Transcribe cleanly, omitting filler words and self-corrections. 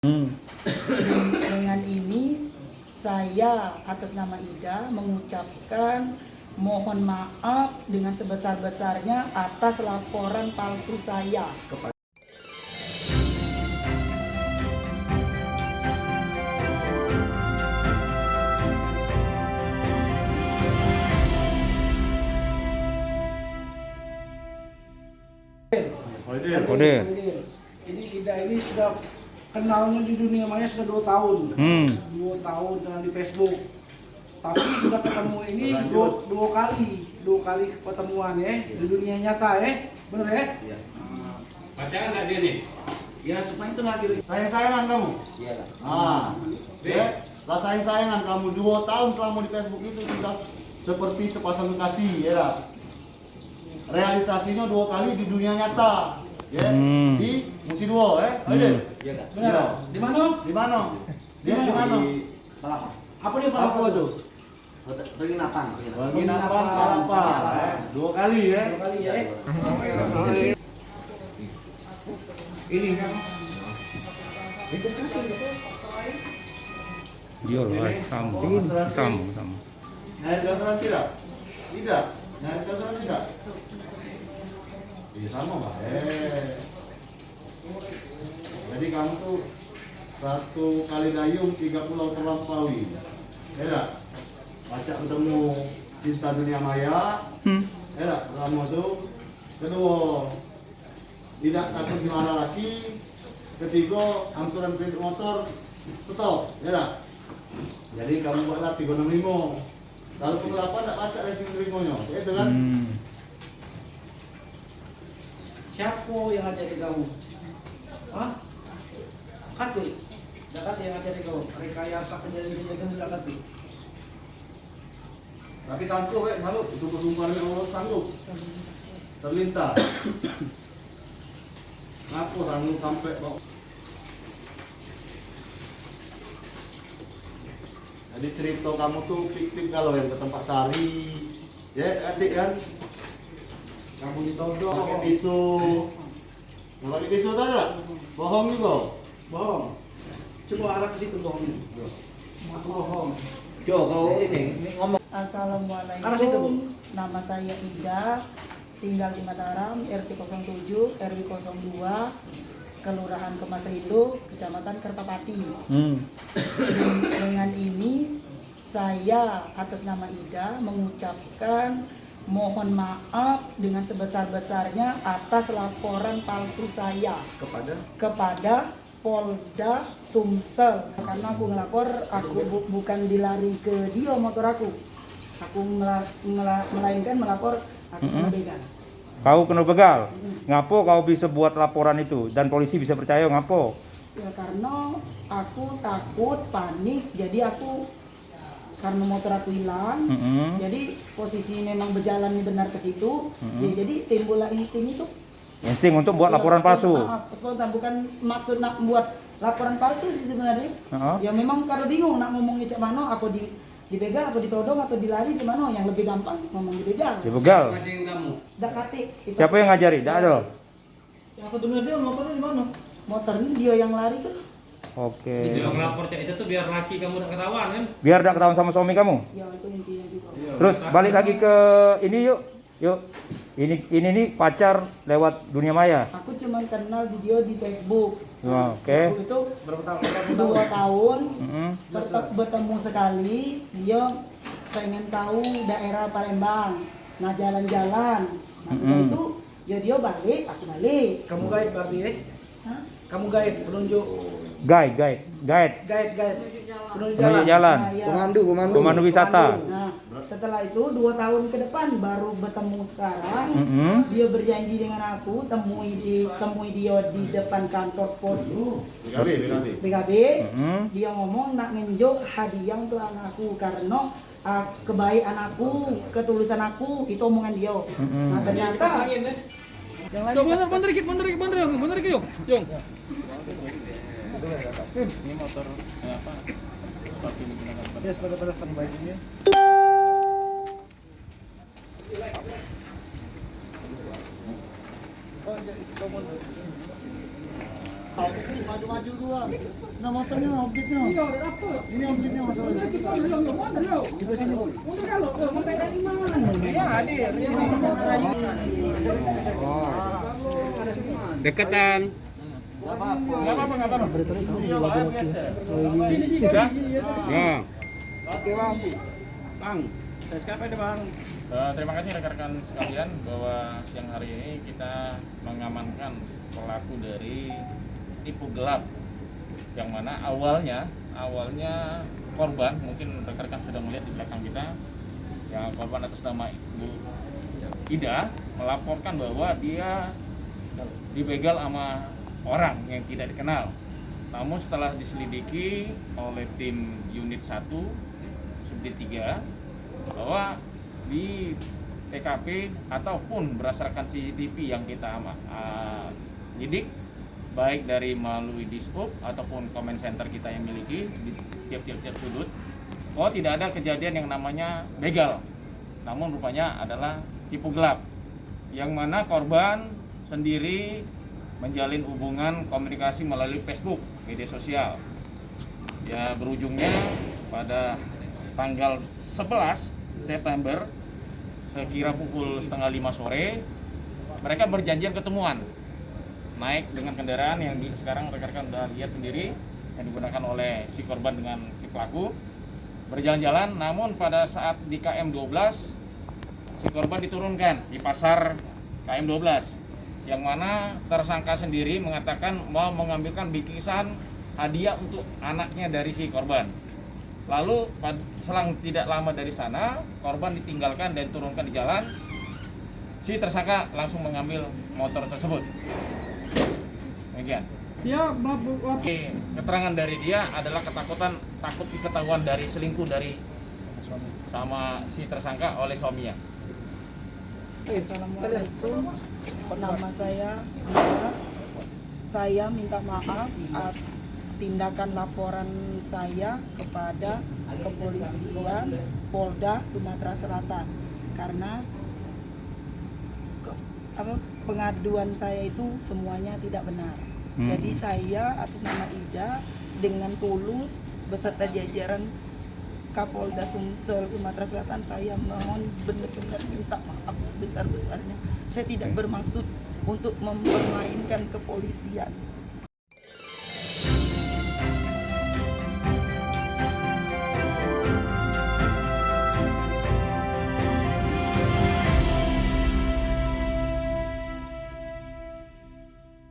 Dengan ini saya atas nama Ida mengucapkan mohon maaf dengan sebesar-besarnya atas laporan palsu saya. Kode. Jadi Ida ini sudah kenalnya di dunia maya sudah 2 tahun. 2 tahun kenal di Facebook. Tapi sudah ketemu ini dua kali pertemuan ya di dunia nyata ya. Bener ya? Iya. Pacaran nggak dia nih? Ya semua itu lagi. Sayang-sayangan kamu? Iya lah. Lah sayang-sayangan kamu 2 tahun selama di Facebook itu sudah seperti sepasang kekasih ya lah. Realisasinya 2 kali di dunia nyata. Ya, di Musi Duo Iya kak. Benar. Di mana? Di mana? Dia di mana? Palapa. Apa dia Apa itu? Penginapan. Penginapan Palapa. 2 kali ya. 2 kali ya. Ini kan Dia lah, sambung. nyari kasuran tidak? Tidak. Nyari kasuran tidak? Iya sama Pak. Jadi kamu tuh 1 kali dayung 3 pulau terlampaui. Ya tak? Baca ketemu cinta dunia maya. Ya tak? Pertama tuh. Kedua, tidak takut gimana lagi. Ketiga, angsuran kredit motor stop. Ya tak? Jadi kamu buatlah 365. Kalau pengelapan tak baca racing terimonya. Ya itu kan? Siapa yang ajari kamu? Hah? Kati? Dapat yang ajari kamu? Rekayasa kejadian-kejadian tidak kati? Tapi sanggup sanggup. Sumpah-sumpah dengan Allah sanggup. Terlintas. Kenapa sanggup sampai kok? Jadi cerita kamu tuh fiktif kalau yang ke tempat sari. Ya adik kan? Kamu ditodong. Pakai pisau. Nggak pakai pisau tadi lah? Bohong juga. Bohong. Coba arah ke situ bohongnya. Aku bohong. Jo, kau ini ngomong. Assalamualaikum, nama saya Ida, tinggal di Mataram, RT 07, RW 02, Kelurahan Kemas Rindu, Kecamatan Kertapati. Dengan ini saya atas nama Ida mengucapkan mohon maaf dengan sebesar-besarnya atas laporan palsu saya kepada Polda Sumsel, karena aku ngelapor bukan dilari ke dia motor aku melainkan melapor aku kena begal. Kau kena begal. Ngapo kau bisa buat laporan itu dan polisi bisa percaya ngapo? Ya karena aku takut, panik, jadi aku karena motor aku hilang, jadi posisi memang berjalan benar ke situ, ya jadi timbullah insting itu. Insting untuk buat laporan palsu. Spontan, bukan maksud nak buat laporan palsu sih sebenarnya. Ya memang kalau bingung nak ngomongnya cak mana, aku dibegal, aku ditodong atau dilari di mana, yang lebih gampang ngomong dibegal. Dibegal. Ngajarin kamu. Dak kate. Siapa yang ngajari? Tidak ada. Yang aku dengar dia motornya di mana? Motor ini dia yang lari ke. Oke. Dia ngelapor cak itu tuh biar laki kamu tidak ketahuan kan? Biar tidak ketahuan sama suami kamu. Ya itu intinya juga. Terus balik lagi ke ini yuk. Ini nih pacar lewat dunia maya. Aku cuma kenal video di Facebook. Oke. Facebook itu Berapa tahun? 2 tahun bertemu sekali, dia pengen tahu daerah Palembang, nah jalan-jalan, nah setelah itu ya dia balik, aku balik. Kamu guide berarti ya? Hah? Kamu guide, penunjuk Guide. penunjuk Penunjuk jalan. jalan. Nah, ya. Pemandu wisata. Nah, setelah itu 2 tahun ke depan baru bertemu sekarang. Dia berjanji dengan aku temui dia di depan kantor pos BKB. Dia ngomong nak ngenjok hadiah untuk anakku karena kebaik anakku, ketulusan aku, itu omongan dia. Nah ternyata yang lain Bener dikit, Jong. Ini motor apa? Ya pada standby-nya. Maju-maju gua. Nah motornya objeknya. Iya, udah dapet. Ini objeknya masalahnya. Di sini, Boy. Mundur kalau, mundur dari mana? Iya, hadir. Deketan. Enggak apa-apa. Iya, bahaya biasa. Ya. Oke, Bang. Bang, saya sekarang ada Bang. Terima kasih rekan-rekan sekalian bahwa siang hari ini kita mengamankan pelaku dari tipu gelap yang mana awalnya korban, mungkin rekan-rekan sudah melihat di belakang kita ya, korban atas nama Ibu Ida melaporkan bahwa dia dibegal sama orang yang tidak dikenal. Namun setelah diselidiki oleh tim unit 1 subdit 3 bahwa di TKP ataupun berdasarkan CCTV yang kita lidik baik dari melalui Dishub ataupun comment center kita yang miliki di tiap-tiap sudut, tidak ada kejadian yang namanya begal, namun rupanya adalah tipu gelap yang mana korban sendiri menjalin hubungan komunikasi melalui Facebook, media sosial ya, berujungnya pada tanggal 11 September sekira pukul 4:30 sore mereka berjanjian ketemuan naik dengan kendaraan yang sekarang rekan-rekan sudah lihat sendiri yang digunakan oleh si korban dengan si pelaku, berjalan-jalan. Namun pada saat di KM 12 si korban diturunkan di pasar KM 12 yang mana tersangka sendiri mengatakan mau mengambilkan bingkisan hadiah untuk anaknya dari si korban. Lalu selang tidak lama dari sana korban ditinggalkan dan diturunkan di jalan. Si tersangka langsung mengambil motor tersebut. Demikian. Dia Keterangan dari dia adalah ketakutan, takut diketahuan dari selingkuh dari sama si tersangka oleh suaminya. Assalamualaikum, nama saya Ida. Saya minta maaf atas tindakan laporan saya kepada kepolisian Polda Sumatera Selatan karena pengaduan saya itu semuanya tidak benar. Jadi saya atas nama Ida dengan tulus beserta jajaran Kapolda Sumatera Selatan, saya mohon benar-benar minta maaf sebesar-besarnya. Saya tidak bermaksud untuk mempermainkan kepolisian.